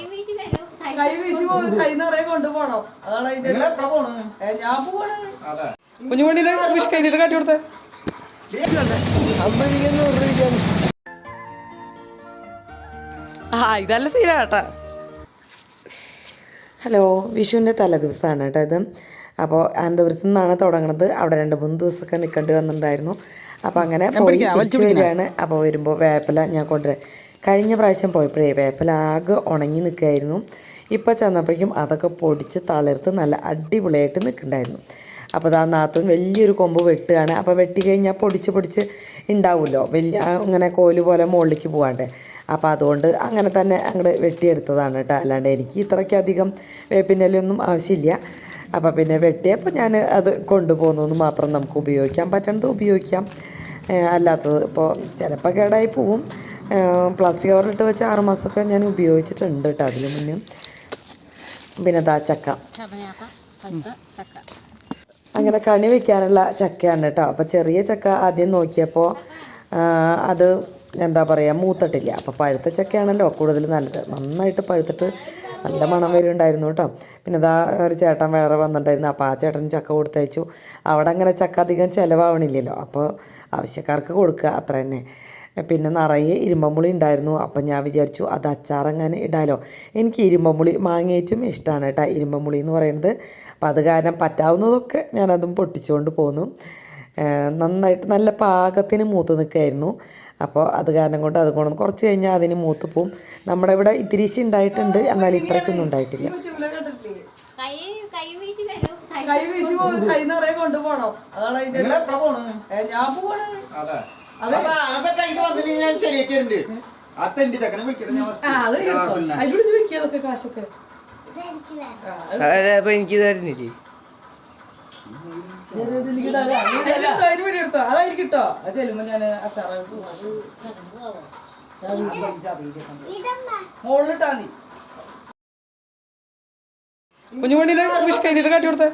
കൈ വീശി പോകും, കൈ നിറയെ കൊണ്ടുപോകണം. അതാണ് അതിന്റെ. ഞാൻ പോവാണ്. കുഞ്ഞുമണിനെ വിഷ് കഴിഞ്ഞിട്ട് കാട്ടി കൊടുത്തേ. 50 രൂപ. ഇതല്ല സീനാ കേട്ടാ. ഹലോ, വിഷുവിൻ്റെ തലേദിവസമാണ് കേട്ടോ ഇത്. അപ്പോൾ അനന്തപുരത്തു നിന്നാണ് തുടങ്ങുന്നത്. അവിടെ 2-3 ദിവസമൊക്കെ നിൽക്കേണ്ടി വന്നിട്ടുണ്ടായിരുന്നു. അപ്പോൾ അങ്ങനെ പോയി തിരിച്ചു വരികയാണ്. അപ്പോൾ വരുമ്പോൾ വേപ്പില ഞാൻ കൊണ്ടുവരാം. കഴിഞ്ഞ പ്രാവശ്യം പോയപ്പോഴേ വേപ്പില ആകെ ഉണങ്ങി നിൽക്കുകയായിരുന്നു. ഇപ്പോൾ ചെന്നപ്പോഴേക്കും അതൊക്കെ പൊടിച്ച് തളിർത്ത് നല്ല അടിപൊളിയായിട്ട് നിൽക്കുന്നുണ്ടായിരുന്നു. അപ്പോൾ അതാ നാത്തും വലിയൊരു കൊമ്പ് വെട്ടുകയാണ്. അപ്പോൾ വെട്ടി കഴിഞ്ഞാൽ പൊടിച്ച് ഉണ്ടാവുമല്ലോ, വലിയ ഇങ്ങനെ കോല് പോലെ മുകളിലേക്ക് പോകാണ്ട്. അപ്പോൾ അതുകൊണ്ട് അങ്ങനെ തന്നെ അങ്ങോട്ട് വെട്ടിയെടുത്തതാണ് കേട്ടോ. അല്ലാണ്ട് എനിക്ക് ഇത്രയ്ക്കധികം വേപ്പിൻ്റെ ഇലയൊന്നും ആവശ്യമില്ല. അപ്പോൾ പിന്നെ വെട്ടിയപ്പോൾ ഞാൻ അത് കൊണ്ടുപോകുന്നതെന്ന് മാത്രം. നമുക്ക് ഉപയോഗിക്കാൻ പറ്റുന്നത് ഉപയോഗിക്കാം, അല്ലാത്തത് ഇപ്പോൾ ചിലപ്പോൾ കേടായി പോവും. പ്ലാസ്റ്റിക് കവറിലിട്ട് വെച്ച് 6 മാസമൊക്കെ ഞാൻ ഉപയോഗിച്ചിട്ടുണ്ട് കേട്ടോ അതിന് മുന്നേ. പിന്നെ ദാ ചക്ക, അങ്ങനെ കണി വയ്ക്കാനുള്ള ചക്കയാണ് കേട്ടോ. അപ്പോൾ ചെറിയ ചക്ക ആദ്യം നോക്കിയപ്പോൾ അത് എന്താ പറയുക, മൂത്തിട്ടില്ല. അപ്പോൾ പഴുത്ത ചക്കയാണല്ലോ കൂടുതൽ നല്ലത്. നന്നായിട്ട് പഴുത്തിട്ട് നല്ല മണം വരുന്നുണ്ടായിരുന്നു കേട്ടോ. പിന്നെ ഇതാ ഒരു ചേട്ടൻ വേറെ വന്നിട്ടുണ്ടായിരുന്നു. അപ്പോൾ ആ ചേട്ടന് ചക്ക കൊടുത്തയച്ചു. അവിടെ അങ്ങനെ ചക്ക അധികം ചിലവാവണില്ലല്ലോ, അപ്പോൾ ആവശ്യക്കാർക്ക് കൊടുക്കുക, അത്ര തന്നെ. പിന്നെ നിറയെ ഇരുമ്പമ്പുളി ഉണ്ടായിരുന്നു. അപ്പം ഞാൻ വിചാരിച്ചു അത് അച്ചാറങ്ങനെ ഇടാലോ. എനിക്ക് ഇരുമ്പമ്പുളി മാങ്ങയേറ്റും ഇഷ്ടമാണ് കേട്ടോ, ഇരുമ്പമ്പുളി എന്ന് പറയുന്നത്. അപ്പം അത് കാരണം പറ്റാവുന്നതൊക്കെ ഞാനതും പൊട്ടിച്ചുകൊണ്ട് പോന്നു. നന്നായിട്ട് നല്ല പാകത്തിന് മൂത്ത് നിൽക്കുകയായിരുന്നു. അപ്പോൾ അത് കാരണം കൊണ്ട് അതുകൊണ്ട് കുറച്ച് കഴിഞ്ഞാൽ അതിന് മൂത്ത് പോവും. നമ്മുടെ ഇവിടെ ഇത്തിരിശി ഉണ്ടായിട്ടുണ്ട്, എന്നാൽ ഇത്രയ്ക്കൊന്നും ഉണ്ടായിട്ടില്ല. കൈ വീശി പോകും, കൈ നിറയെ കൊണ്ടുപോകണം. അതാണ് അതിന്റെ. ഞാൻ പോവാണ്. അതിലൂടെ വെക്കിയതൊക്കെ കാശൊക്കെ എനിക്ക് തരുന്നില്ലേ? എടുത്തോ, അതായിരിക്കും കേട്ടോ. അത് ചെല്ലുമ്പോ ഞാൻ അച്ചാറ മോളിലിട്ടാ മതി. കുഞ്ഞുമണിനെ വിഷ് കഴിഞ്ഞിട്ട് കാട്ടി കൊടുത്തേ.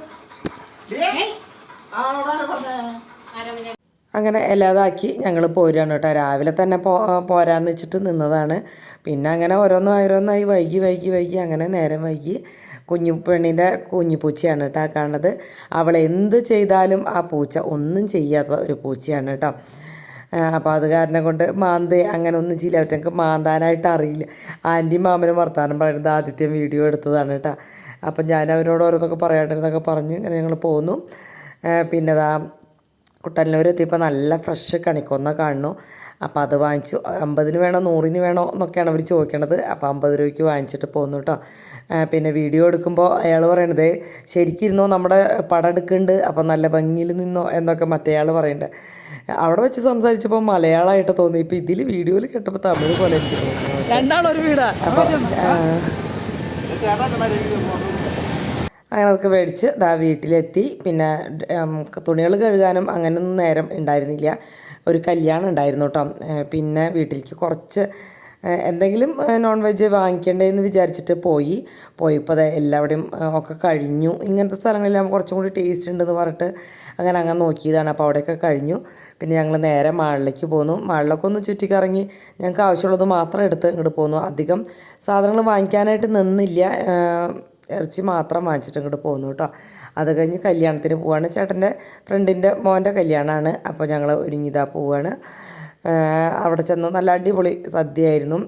അങ്ങനെ എല്ലാതാക്കി ഞങ്ങൾ പോരുകയാണ് കേട്ടോ. രാവിലെ തന്നെ പോരാന്ന് വെച്ചിട്ട് നിന്നതാണ്. പിന്നെ അങ്ങനെ ഓരോന്നായി വൈകി അങ്ങനെ നേരം വൈകി. കുഞ്ഞു പെണ്ണിൻ്റെ കുഞ്ഞു പൂച്ചയാണ് കേട്ടോ കാണുന്നത്. അവൾ എന്ത് ചെയ്താലും ആ പൂച്ച ഒന്നും ചെയ്യാത്ത ഒരു പൂച്ചയാണ് കേട്ടോ. അപ്പോൾ അത് കാരണം കൊണ്ട് അങ്ങനെ ഒന്നും ചെയ്യില്ല. അവർക്ക് മാന്താനായിട്ട് അറിയില്ല. ആൻറ്റിയും മാമനും വർത്താനം പറയുന്നത് ആദ്യത്തെ വീഡിയോ എടുത്തതാണ് കേട്ടോ. അപ്പം ഞാൻ അവരോട് ഓരോന്നൊക്കെ പറയാണ്ടിരുന്നൊക്കെ പറഞ്ഞ് ഇങ്ങനെ ഞങ്ങൾ പോന്നു. പിന്നെ അതാ കുട്ടനൂർ എത്തിയപ്പോൾ നല്ല ഫ്രഷ് കണിക്കൊന്ന കാണുന്നു. അപ്പോൾ അത് വാങ്ങിച്ചു. 50 വേണോ 100 വേണോ എന്നൊക്കെയാണ് അവർ ചോദിക്കണത്. അപ്പോൾ 50 രൂപയ്ക്ക് വാങ്ങിച്ചിട്ട് പോന്നു കേട്ടോ. പിന്നെ വീഡിയോ എടുക്കുമ്പോൾ അയാൾ പറയണത് ശരിക്കിരുന്നോ, നമ്മുടെ പടം എടുക്കുന്നുണ്ട്, അപ്പോൾ നല്ല ഭംഗിയിൽ നിന്നോ എന്നൊക്കെ മറ്റേയാൾ പറയുന്നുണ്ട്. അവിടെ വെച്ച് സംസാരിച്ചപ്പോൾ മലയാളമായിട്ട് തോന്നി. ഇപ്പോൾ ഇതിൽ വീഡിയോയിൽ കേട്ടപ്പോൾ തമിഴ് പോലെ എനിക്ക് തോന്നുന്നു. രണ്ടാളൊരു വീടാ. അങ്ങനെ അതൊക്കെ മേടിച്ച് വീട്ടിലെത്തി. പിന്നെ തുണികൾ കഴുകാനും അങ്ങനെയൊന്നും നേരം ഉണ്ടായിരുന്നില്ല. ഒരു കല്യാണം ഉണ്ടായിരുന്നു കേട്ടോ. പിന്നെ വീട്ടിലേക്ക് കുറച്ച് എന്തെങ്കിലും നോൺ വെജ് വാങ്ങിക്കേണ്ടതെന്ന് വിചാരിച്ചിട്ട് പോയപ്പോൾ അത് എല്ലാവിടെയും ഒക്കെ കഴിഞ്ഞു. ഇങ്ങനത്തെ സ്ഥലങ്ങളിലാകുമ്പോൾ കുറച്ചും കൂടി ടേസ്റ്റ് ഉണ്ടെന്ന് പറഞ്ഞിട്ട് അങ്ങനെ നോക്കിയതാണ്. അപ്പോൾ അവിടെയൊക്കെ കഴിഞ്ഞു. പിന്നെ ഞങ്ങൾ നേരെ മാളിലേക്ക് പോന്നു. മാളിലൊക്കെ ഒന്ന് ചുറ്റിക്കറങ്ങി ഞങ്ങൾക്ക് ആവശ്യമുള്ളത് മാത്രം എടുത്ത് ഇങ്ങോട്ട് പോന്നു. അധികം സാധനങ്ങൾ വാങ്ങിക്കാനായിട്ട് നിന്നില്ല. ഇറച്ചി മാത്രം വാങ്ങിച്ചിട്ട് ഇങ്ങോട്ട് പോകുന്നു കേട്ടോ. അത് കഴിഞ്ഞ് കല്യാണത്തിന് പോവാണ്. ചേട്ടൻ്റെ ഫ്രണ്ടിൻ്റെ മോൻ്റെ കല്യാണമാണ്. അപ്പോൾ ഞങ്ങൾ ഒരുങ്ങിതാ പോവാണ്. അവിടെ ചെന്ന് നല്ല അടിപൊളി സദ്യയായിരുന്നു.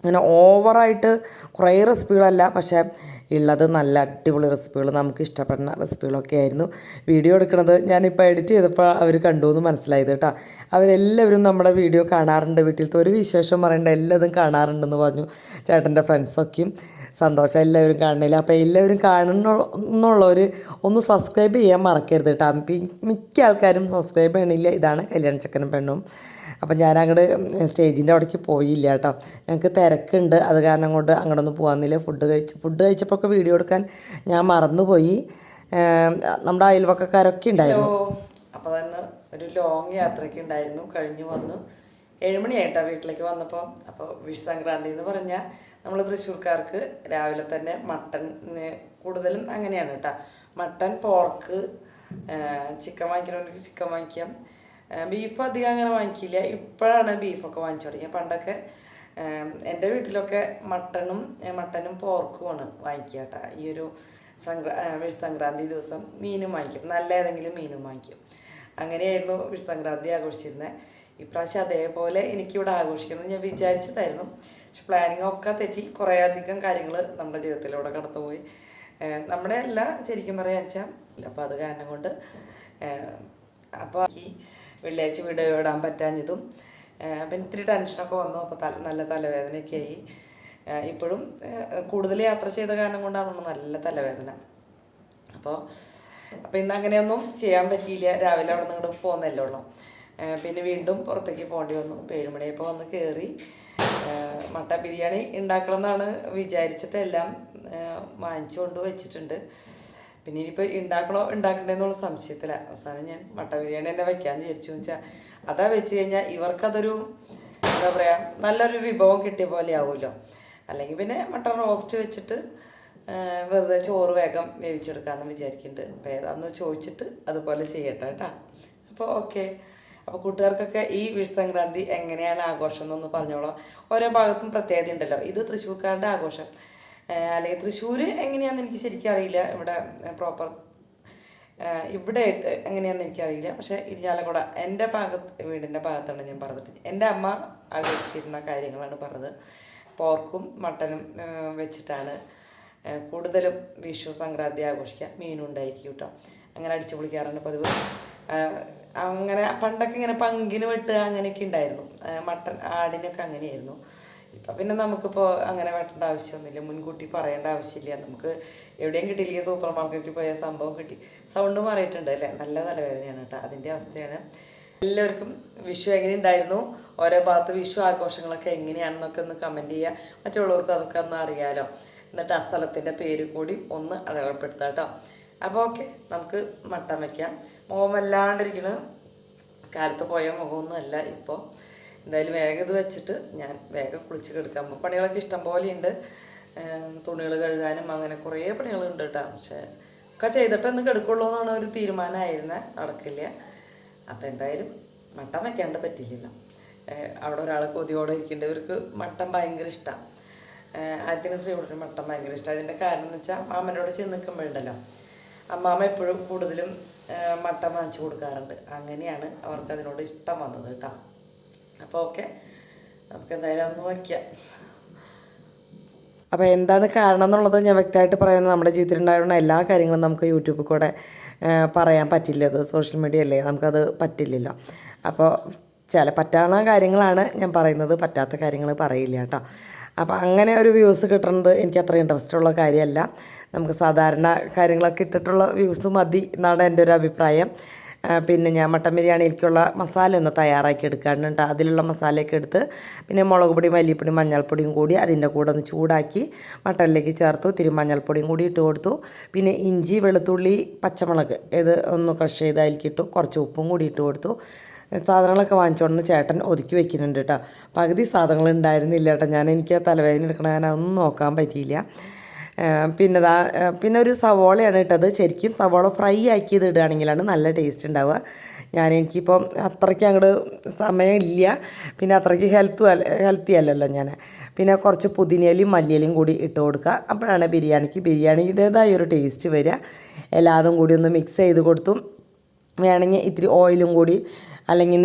അങ്ങനെ ഓവറായിട്ട് കുറേ റെസിപ്പികളല്ല, പക്ഷേ ഉള്ളത് നല്ല അടിപൊളി റെസിപ്പികൾ, നമുക്ക് ഇഷ്ടപ്പെടുന്ന റെസിപ്പികളൊക്കെ ആയിരുന്നു. വീഡിയോ എടുക്കുന്നത് ഞാനിപ്പോൾ എഡിറ്റ് ചെയ്തപ്പോൾ അവർ കണ്ടു എന്ന് മനസ്സിലായത് കേട്ടോ. അവരെല്ലാവരും നമ്മുടെ വീഡിയോ കാണാറുണ്ട്, വീട്ടിലത്തെ ഒരു വിശേഷം പറയേണ്ട എല്ലാതും കാണാറുണ്ടെന്ന് പറഞ്ഞു ചേട്ടൻ്റെ ഫ്രണ്ട്സൊക്കെയും. സന്തോഷം, എല്ലാവരും കാണുന്നില്ല. അപ്പോൾ എല്ലാവരും കാണുന്നുള്ളവർ ഒന്ന് സബ്സ്ക്രൈബ് ചെയ്യാൻ മറക്കരുത് കേട്ടോ. മിക്ക ആൾക്കാരും സബ്സ്ക്രൈബ് ചെയ്യണില്ല. ഇതാണ് കല്യാണ ചെക്കനും പെണ്ണും. അപ്പം ഞാൻ അങ്ങോട്ട് സ്റ്റേജിൻ്റെ അവിടേക്ക് പോയില്ല കേട്ടോ. ഞങ്ങൾക്ക് തിരക്കുണ്ട്, അത് കാരണം കൊണ്ട് അങ്ങോട്ടൊന്നും പോകാമെന്നില്ല. ഫുഡ് കഴിച്ചപ്പോൾ ഒക്കെ വീഡിയോ എടുക്കാൻ ഞാൻ മറന്നുപോയി. നമ്മുടെ അയൽവക്കക്കാരൊക്കെ ഉണ്ടായിരുന്നു. അപ്പോൾ തന്നെ ഒരു ലോങ് യാത്രയ്ക്ക് ഉണ്ടായിരുന്നു. കഴിഞ്ഞ് വന്നു 7 മണിയായിട്ടാണ് വീട്ടിലേക്ക് വന്നപ്പോൾ. അപ്പോൾ വിഷു സംക്രാന്തി എന്ന് പറഞ്ഞാൽ നമ്മൾ തൃശ്ശൂർക്കാർക്ക് രാവിലെ തന്നെ മട്ടൻ, കൂടുതലും അങ്ങനെയാണ് കേട്ടോ. മട്ടൻ, പോർക്ക്, ചിക്കൻ വാങ്ങിക്കണമെങ്കിൽ ചിക്കൻ വാങ്ങിക്കാം. ബീഫ് അധികം അങ്ങനെ വാങ്ങിക്കില്ല. ഇപ്പോഴാണ് ബീഫൊക്കെ വാങ്ങിച്ചു തുടങ്ങിയത്. പണ്ടൊക്കെ എൻ്റെ വീട്ടിലൊക്കെ മട്ടനും പോർക്കുമാണ് വാങ്ങിക്കുക കേട്ടോ. ഈ ഒരു വിഷുസംക്രാന്തി ദിവസം മീനും വാങ്ങിക്കും, നല്ല ഏതെങ്കിലും മീനും വാങ്ങിക്കും. അങ്ങനെയായിരുന്നു വിഷുസംക്രാന്തി ആഘോഷിച്ചിരുന്നത്. ഇപ്രാവശ്യം അതേപോലെ എനിക്കിവിടെ ആഘോഷിക്കണമെന്ന് ഞാൻ വിചാരിച്ചതായിരുന്നു. പക്ഷെ പ്ലാനിങ് ഒക്കെ തെറ്റി കുറേ അധികം കാര്യങ്ങൾ നമ്മുടെ ജീവിതത്തിലൂടെ കടന്നുപോയി. നമ്മുടെ എല്ലാം ശരിക്കും പറയാന്ന് വെച്ചാൽ അപ്പോൾ അത് കാരണം കൊണ്ട് അപ്പോൾ ഈ വെള്ളിയാഴ്ച വീഡിയോ ഇടാൻ പറ്റാഞ്ഞതും അപ്പം ഇത്തിരി ടെൻഷനൊക്കെ വന്നു. അപ്പോൾ നല്ല തലവേദനയൊക്കെ ആയി. ഇപ്പോഴും കൂടുതൽ യാത്ര ചെയ്ത കാരണം കൊണ്ടാണ് നല്ല തലവേദന. അപ്പോൾ ഇന്ന് അങ്ങനെയൊന്നും ചെയ്യാൻ പറ്റിയില്ല. രാവിലെ അവിടെ നിന്ന് ഇങ്ങോട്ട് പോകുന്നല്ലേ ഉള്ളൂ. പിന്നെ വീണ്ടും പുറത്തേക്ക് പോകേണ്ടി വന്നു. 7 മണിയപ്പോൾ വന്ന് കയറി. മട്ട ബിരിയാണി ഉണ്ടാക്കണം എന്നാണ് വിചാരിച്ചിട്ടെല്ലാം വാങ്ങിച്ചു കൊണ്ട് വെച്ചിട്ടുണ്ട്. പിന്നെ ഇനിയിപ്പോൾ ഉണ്ടാക്കണ്ടെന്നുള്ള സംശയത്തില്ല. അവസാനം ഞാൻ മട്ട ബിരിയാണി തന്നെ വയ്ക്കാമെന്ന് വിചാരിച്ചു. വെച്ചാൽ അതാ വെച്ച് കഴിഞ്ഞാൽ ഇവർക്കതൊരു എന്താ പറയുക നല്ലൊരു വിഭവം കിട്ടിയ പോലെ ആവുമല്ലോ. അല്ലെങ്കിൽ പിന്നെ മട്ടൺ റോസ്റ്റ് വെച്ചിട്ട് വെറുതെ ചോറ് വേഗം വേവിച്ചെടുക്കാമെന്ന് വിചാരിക്കുന്നുണ്ട്. അപ്പോൾ ഏതാണെന്ന് ചോദിച്ചിട്ട് അതുപോലെ ചെയ്യട്ടെ കേട്ടോ. അപ്പോൾ ഓക്കെ. അപ്പോൾ കൂട്ടുകാർക്കൊക്കെ ഈ വിഷുസംക്രാന്തി എങ്ങനെയാണ് ആഘോഷം എന്നൊന്ന് പറഞ്ഞോളാം. ഓരോ ഭാഗത്തും പ്രത്യേകത ഉണ്ടല്ലോ. ഇത് തൃശ്ശൂർക്കാരുടെ ആഘോഷം, അല്ലെങ്കിൽ തൃശ്ശൂർ എങ്ങനെയാണെന്ന് എനിക്ക് ശരിക്കും അറിയില്ല. ഇവിടെ പ്രോപ്പർ ഇവിടെ എങ്ങനെയാണെന്ന് എനിക്കറിയില്ല. പക്ഷേ ഇരിഞ്ഞാലക്കുട എൻ്റെ വീടിൻ്റെ ഭാഗത്താണ് ഞാൻ പറഞ്ഞത്. എൻ്റെ അമ്മ ആഘോഷിച്ചിരുന്ന കാര്യങ്ങളാണ് പറഞ്ഞത്. പോർക്കും മട്ടനും വെച്ചിട്ടാണ് കൂടുതലും വിഷു സംക്രാന്തി ആഘോഷിക്കുക. മീനും ഉണ്ടായിരിക്കും കേട്ടോ. അങ്ങനെ അടിച്ചു പൊളിക്കാറുണ്ട് പതിവ്. അങ്ങനെ പണ്ടൊക്കെ ഇങ്ങനെ പങ്കിന് വെട്ടുക അങ്ങനെയൊക്കെ ഉണ്ടായിരുന്നു. മട്ടൻ ആടിനൊക്കെ അങ്ങനെയായിരുന്നു. ഇപ്പം പിന്നെ നമുക്കിപ്പോൾ അങ്ങനെ വെട്ടേണ്ട ആവശ്യമൊന്നുമില്ല, മുൻകൂട്ടി പറയേണ്ട ആവശ്യമില്ല. നമുക്ക് എവിടെയും കിട്ടിയില്ലെങ്കിൽ സൂപ്പർ മാർക്കറ്റിൽ പോയ സംഭവം കിട്ടി. സൗണ്ട് മാറിയിട്ടുണ്ട് അല്ലേ? നല്ല തലവേദനയാണ് കേട്ടോ. അതിൻ്റെ അവസ്ഥയാണ്. എല്ലാവർക്കും വിഷു എങ്ങനെ ഉണ്ടായിരുന്നു, ഓരോ ഭാഗത്ത് വിഷു ആഘോഷങ്ങളൊക്കെ എങ്ങനെയാണെന്നൊക്കെ ഒന്ന് കമൻറ്റ് ചെയ്യുക. മറ്റുള്ളവർക്ക് അതൊക്കെ ഒന്ന് അറിയാമല്ലോ. എന്നിട്ട് ആ സ്ഥലത്തിൻ്റെ പേര് കൂടി ഒന്ന് അടയാളപ്പെടുത്താം കേട്ടോ. അപ്പോൾ ഓക്കെ, നമുക്ക് മട്ടൻ വയ്ക്കാം. മുഖം വല്ലാണ്ടിരിക്കണ്. കാലത്ത് പോയ മുഖമൊന്നും അല്ല ഇപ്പോൾ. എന്തായാലും വേഗം ഇത് വെച്ചിട്ട് ഞാൻ വേഗം കുളിച്ച് കിടക്കാം. പണികളൊക്കെ ഇഷ്ടം പോലെയുണ്ട്. തുണികൾ കഴുകാനും അങ്ങനെ കുറേ പണികളുണ്ട് കേട്ടോ. പക്ഷേ ഒക്കെ ചെയ്തിട്ട് ഒന്ന് കിടക്കുള്ളൂ എന്നാണ് ഒരു തീരുമാനമായിരുന്നത്. നടക്കില്ല. അപ്പോൾ എന്തായാലും മട്ടൻ വയ്ക്കാണ്ട് പറ്റില്ലല്ലോ. അവിടെ ഒരാൾ കൊതിയോടെ ഇരിക്കേണ്ട. ഇവർക്ക് മട്ടൻ ഭയങ്കര ഇഷ്ടമാണ്. അതിന് ശ്രീകുട്ടന് മട്ടൻ ഭയങ്കര ഇഷ്ടമാണ്. അതിൻ്റെ കാരണം എന്ന് വെച്ചാൽ മാമനോട് ചെന്ന് നിൽക്കുമ്പോഴുണ്ടല്ലോ, അമ്മാമ്മ എപ്പോഴും കൂടുതലും മട്ടൻ വാങ്ങിച്ചു കൊടുക്കാറുണ്ട്. അങ്ങനെയാണ് അവർക്ക് അതിനോട് ഇഷ്ടം വന്നത് കേട്ടോ. അപ്പോൾ ഓക്കെ, നമുക്ക് എന്തായാലും ഒന്ന് വയ്ക്കാം. അപ്പോൾ എന്താണ് കാരണം എന്നുള്ളത് ഞാൻ വ്യക്തമായിട്ട് പറയുന്നത്, നമ്മുടെ ജീവിതത്തിലുണ്ടായിരുന്ന എല്ലാ കാര്യങ്ങളും നമുക്ക് യൂട്യൂബിൽ കൂടെ പറയാൻ പറ്റില്ല. അത് സോഷ്യൽ മീഡിയ അല്ലേ, നമുക്കത് പറ്റില്ലല്ലോ. അപ്പോൾ പറ്റാവുന്ന കാര്യങ്ങളാണ് ഞാൻ പറയുന്നത്, പറ്റാത്ത കാര്യങ്ങൾ പറയില്ല കേട്ടോ. അപ്പോൾ അങ്ങനെ ഒരു വ്യൂസ് കിട്ടുന്നത് എനിക്ക് അത്ര ഇൻട്രസ്റ്റ് ഉള്ള കാര്യമല്ല. നമുക്ക് സാധാരണ കാര്യങ്ങളൊക്കെ ഇട്ടിട്ടുള്ള വ്യൂസ് മതി എന്നാണ് എൻ്റെ ഒരു അഭിപ്രായം. പിന്നെ ഞാൻ മട്ടൻ ബിരിയാണിയിലേക്കുള്ള മസാല ഒന്ന് തയ്യാറാക്കി എടുക്കാറുണ്ട്. അതിലുള്ള മസാലയൊക്കെ എടുത്ത് പിന്നെ മുളക് പൊടി, മല്ലിപ്പൊടി, മഞ്ഞൾപ്പൊടിയും കൂടി അതിൻ്റെ കൂടെ ഒന്ന് ചൂടാക്കി മട്ടനിലേക്ക് ചേർത്തു. ഇത്തിരി മഞ്ഞൾപ്പൊടിയും കൂടി ഇട്ട് കൊടുത്തു. പിന്നെ ഇഞ്ചി, വെളുത്തുള്ളി, പച്ചമുളക് ഇത് ഒന്ന് ക്രഷ് ചെയ്ത് അതിലേക്കിട്ടു. കുറച്ച് ഉപ്പും കൂടി ഇട്ട് കൊടുത്തു. സാധനങ്ങളൊക്കെ വാങ്ങിച്ചുകൊണ്ടെന്ന് ചേട്ടൻ ഒതുക്കി വെക്കുന്നുണ്ട് കേട്ടോ. പകുതി സാധനങ്ങൾ ഉണ്ടായിരുന്നില്ല കേട്ടോ. എനിക്ക് തലവേദന എടുക്കണ ഞാൻ അതൊന്നും നോക്കാൻ പറ്റിയില്ല. പിന്നെ ഒരു സവോളയാണ് ഇട്ടത്. ശരിക്കും സവോള ഫ്രൈ ആക്കിയത് ഇടുകയാണെങ്കിലാണ് നല്ല ടേസ്റ്റ് ഉണ്ടാവുക. എനിക്കിപ്പം അത്രയ്ക്ക് അങ്ങോട്ട് സമയമില്ല, പിന്നെ അത്രയ്ക്ക് ഹെൽത്തി അല്ലല്ലോ ഞാൻ. പിന്നെ കുറച്ച് പുതിനയിലയും മല്ലിയിലയും കൂടി ഇട്ട് കൊടുക്കുക. അപ്പോഴാണ് ബിരിയാണിയുടേതായ ഒരു ടേസ്റ്റ് വരിക. എല്ലാതും കൂടി ഒന്ന് മിക്സ് ചെയ്ത് കൊടുത്തു. വേണമെങ്കിൽ ഇത്തിരി ഓയിലും കൂടി അല്ലെങ്കിൽ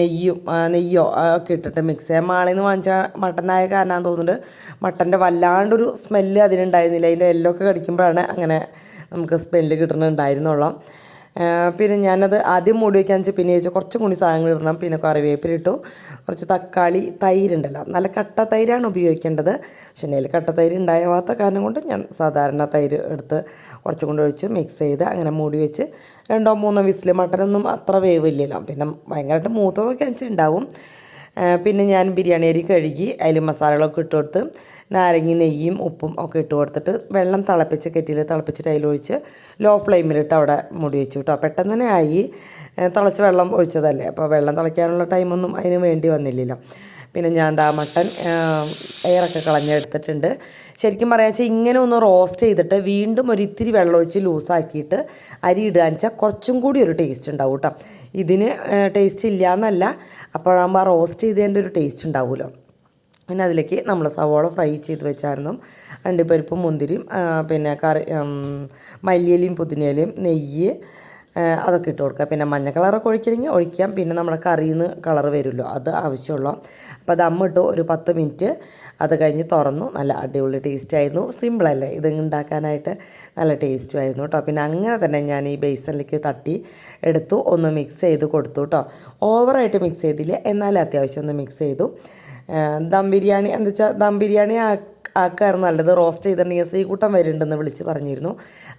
നെയ്യോ ഒക്കെ ഇട്ടിട്ട് മിക്സ് ചെയ്യാം. മാളിൽ നിന്ന് വാങ്ങിച്ച മട്ടനായ കാരണം തോന്നുന്നുണ്ട് മട്ടൻ്റെ വല്ലാണ്ടൊരു സ്മെല്ല് അതിനുണ്ടായിരുന്നില്ല. അതിൻ്റെ എല്ലൊക്കെ കടിക്കുമ്പോഴാണ് അങ്ങനെ നമുക്ക് സ്മെല്ല് കിട്ടുന്നുണ്ടായിരുന്നുള്ളൂ. പിന്നെ ഞാനത് ആദ്യം മൂടി വയ്ക്കാന്ന് വെച്ചാൽ പിന്നെ ചോദിച്ചാൽ കുറച്ചും കൂടി സാധനങ്ങൾ ഇടണം. പിന്നെ കറിവേപ്പിലിട്ടു, കുറച്ച് തക്കാളി, തൈരുണ്ടല്ലോ, നല്ല കട്ട തൈരാണ് ഉപയോഗിക്കേണ്ടത്. പക്ഷേ എൻ്റെ കട്ട തൈര് ഉണ്ടാവാത്ത കാരണം കൊണ്ട് ഞാൻ സാധാരണ തൈര് എടുത്ത് കുറച്ചും കൊണ്ട് ഒഴിച്ച് മിക്സ് ചെയ്ത് അങ്ങനെ മൂടി വെച്ച് 2-3 വിസിൽ. മട്ടനൊന്നും അത്ര വേവില്ലല്ലോ, പിന്നെ ഭയങ്കരമായിട്ട് മൂത്തതൊക്കെ ഉണ്ടാവും. പിന്നെ ഞാൻ ബിരിയാണി അരി കഴുകി അതിൽ മസാലകളൊക്കെ ഇട്ട് കൊടുത്ത് നാരങ്ങ, നെയ്യും ഉപ്പും ഒക്കെ ഇട്ട് കൊടുത്തിട്ട് വെള്ളം കെറ്റിയിൽ തിളപ്പിച്ചിട്ട് അതിലൊഴിച്ച് ലോ ഫ്ലെയിമിലിട്ട് അവിടെ മൂടി വെച്ചു കേട്ടോ. പെട്ടെന്ന് തന്നെ ആയി. തിളച്ച് വെള്ളം ഒഴിച്ചതല്ലേ, അപ്പോൾ വെള്ളം തിളയ്ക്കാനുള്ള ടൈമൊന്നും അതിന് വേണ്ടി വന്നില്ലല്ലോ. പിന്നെ ഞാൻ മട്ടൻ എയറൊക്കെ കളഞ്ഞെടുത്തിട്ടുണ്ട്. ശരിക്കും പറയാന്ന് വെച്ചാൽ ഇങ്ങനെ ഒന്ന് റോസ്റ്റ് ചെയ്തിട്ട് വീണ്ടും ഒരു ഇത്തിരി വെള്ളം ഒഴിച്ച് ലൂസാക്കിയിട്ട് അരി ഇടുകയെന്ന് വെച്ചാൽ കുറച്ചും കൂടി ഒരു ടേസ്റ്റ് ഉണ്ടാവും കേട്ടോ. ഇതിന് ടേസ്റ്റ് ഇല്ല എന്നല്ല, അപ്പോഴാകുമ്പോൾ ആ റോസ്റ്റ് ചെയ്തതിൻ്റെ ഒരു ടേസ്റ്റ് ഉണ്ടാവുമല്ലോ. പിന്നെ അതിലേക്ക് നമ്മൾ സവോള ഫ്രൈ ചെയ്ത് വെച്ചായിരുന്നു, അണ്ടിപ്പരിപ്പും മുന്തിരിയും പിന്നെ മല്ലിയിലയും പുതിനയിലയും നെയ്യ് അതൊക്കെ ഇട്ട് കൊടുക്കുക. പിന്നെ മഞ്ഞ കളറൊക്കെ ഒഴിക്കണമെങ്കിൽ ഒഴിക്കാം. പിന്നെ നമ്മുടെ കറിയിൽ നിന്ന് കളർ വരുമല്ലോ, അത് ആവശ്യമുള്ളൂ. അപ്പോൾ ദമ്മിട്ടു ഒരു 10 മിനിറ്റ്. അത് കഴിഞ്ഞ് തുറന്നു. നല്ല അടിപൊളി ടേസ്റ്റായിരുന്നു. സിമ്പിളല്ലേ ഇത് ഉണ്ടാക്കാനായിട്ട്, നല്ല ടേസ്റ്റും ആയിരുന്നു കേട്ടോ. പിന്നെ അങ്ങനെ തന്നെ ഞാൻ ഈ ബേസനിലേക്ക് തട്ടി എടുത്തു, ഒന്ന് മിക്സ് ചെയ്ത് കൊടുത്തു കേട്ടോ. ഓവറായിട്ട് മിക്സ് ചെയ്തില്ല, എന്നാലും അത്യാവശ്യം ഒന്ന് മിക്സ് ചെയ്തു. ദം ബിരിയാണി എന്താ വെച്ചാൽ ദം ബിരിയാണി ആക്കായിരുന്നു നല്ലത്. റോസ്റ്റ് ചെയ്തിട്ടുണ്ടെങ്കിൽ ശ്രീകുട്ടൻ വരുന്നുണ്ടെന്ന് വിളിച്ച് പറഞ്ഞിരുന്നു.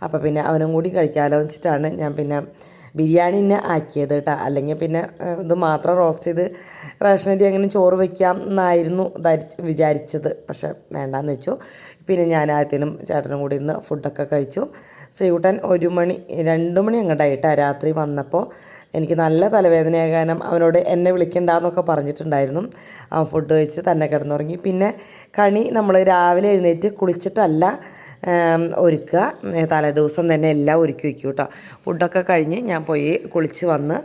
അപ്പോൾ പിന്നെ അവനും കൂടി കഴിക്കാമല്ലോ വെച്ചിട്ടാണ് ഞാൻ പിന്നെ ബിരിയാണി തന്നെ ആക്കിയത് കേട്ടോ. അല്ലെങ്കിൽ പിന്നെ ഇത് മാത്രം റോസ്റ്റ് ചെയ്ത് റേഷനരി അങ്ങനെ ചോറ് വയ്ക്കാം എന്നായിരുന്നു വിചാരിച്ചത്. പക്ഷെ വേണ്ടാന്ന് വെച്ചു. പിന്നെ ഞാൻ ആദ്യത്തിനും ചേട്ടനും കൂടി ഇരുന്ന് ഫുഡൊക്കെ കഴിച്ചു. ശ്രീകുട്ടൻ 1 മണി 2 മണി അങ്ങോട്ടായിട്ടാണ് രാത്രി വന്നപ്പോൾ. എനിക്ക് നല്ല തലവേദനയായ കാരണം അവനോട് എന്നെ വിളിക്കണ്ടെന്നൊക്കെ പറഞ്ഞിട്ടുണ്ടായിരുന്നു. അവൻ ഫുഡ് കഴിച്ച് തന്നെ കിടന്നുറങ്ങി. പിന്നെ കണി നമ്മൾ രാവിലെ എഴുന്നേറ്റ് കുളിച്ചിട്ടല്ല ഒരുക്കുക, തലേദിവസം തന്നെ എല്ലാം ഒരുക്കി വയ്ക്കും കേട്ടോ. ഫുഡൊക്കെ കഴിഞ്ഞ് ഞാൻ പോയി കുളിച്ച് വന്ന്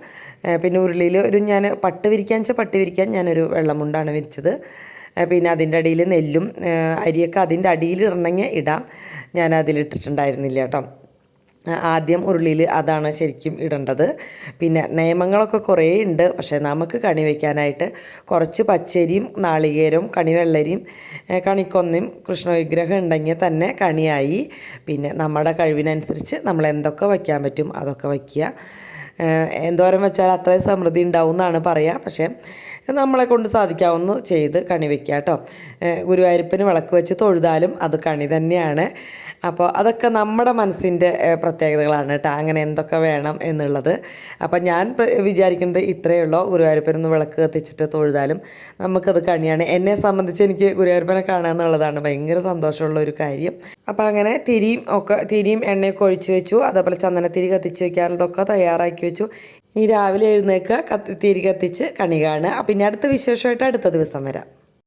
പിന്നെ ഉരുളിയിൽ ഞാൻ പട്ട് വിരിക്കാൻ ഞാനൊരു വെള്ളമുണ്ടാണ് വിരിച്ചത്. പിന്നെ അതിൻ്റെ അടിയിൽ നെല്ലും അരിയൊക്കെ അതിൻ്റെ അടിയിൽ ഇടണമെങ്കിൽ ഇടാം, ഞാൻ അതിലിട്ടിട്ടുണ്ടായിരുന്നില്ല കേട്ടോ. ആദ്യം ഉരുളിയിൽ അതാണ് ശരിക്കും ഇടേണ്ടത്. പിന്നെ നിയമങ്ങളൊക്കെ കുറേ ഉണ്ട്. പക്ഷേ നമുക്ക് കണി വയ്ക്കാനായിട്ട് കുറച്ച് പച്ചരിയും നാളികേരവും കണിവെള്ളരിയും കണിക്കൊന്നയും കൃഷ്ണവിഗ്രഹം ഉണ്ടെങ്കിൽ തന്നെ കണിയായി. പിന്നെ നമ്മുടെ കഴിവിനനുസരിച്ച് നമ്മൾ എന്തൊക്കെ വയ്ക്കാൻ പറ്റും അതൊക്കെ വയ്ക്കുക. എന്തോരം വെച്ചാൽ അത്രയും സമൃദ്ധി ഉണ്ടാവും എന്നാണ് പറയുക. പക്ഷേ നമ്മളെ കൊണ്ട് സാധിക്കാവുന്ന ചെയ്ത് കണി വയ്ക്കുക കേട്ടോ. ഗുരുവായൂരപ്പന് വിളക്ക് വെച്ച് തൊഴുതാലും അത് കണി തന്നെയാണ്. അപ്പോൾ അതൊക്കെ നമ്മുടെ മനസ്സിൻ്റെ പ്രത്യേകതകളാണ് കേട്ടോ, അങ്ങനെ എന്തൊക്കെ വേണം എന്നുള്ളത്. അപ്പം ഞാൻ വിചാരിക്കുന്നത് ഇത്രയേ ഉള്ളൂ. ഗുരുവായൂരപ്പനൊന്ന് വിളക്ക് കത്തിച്ചിട്ട് തൊഴുതാലും നമുക്കത് കണിയാണ്. എന്നെ സംബന്ധിച്ച് എനിക്ക് ഗുരുവായൂരപ്പനെ കാണുക എന്നുള്ളതാണ് ഭയങ്കര സന്തോഷമുള്ള ഒരു കാര്യം. അപ്പോൾ അങ്ങനെ തിരിയും എണ്ണയൊക്കെ ഒഴിച്ച് വെച്ചു. അതേപോലെ ചന്ദനത്തിരി കത്തിച്ച് വയ്ക്കാനുള്ളതൊക്കെ തയ്യാറാക്കി വെച്ചു. ഈ രാവിലെ എഴുന്നേൽക്കുക, തിരി കത്തിച്ച് കണി കാണുക. പിന്നെ അടുത്ത വിശേഷമായിട്ട് അടുത്ത ദിവസം വരാം.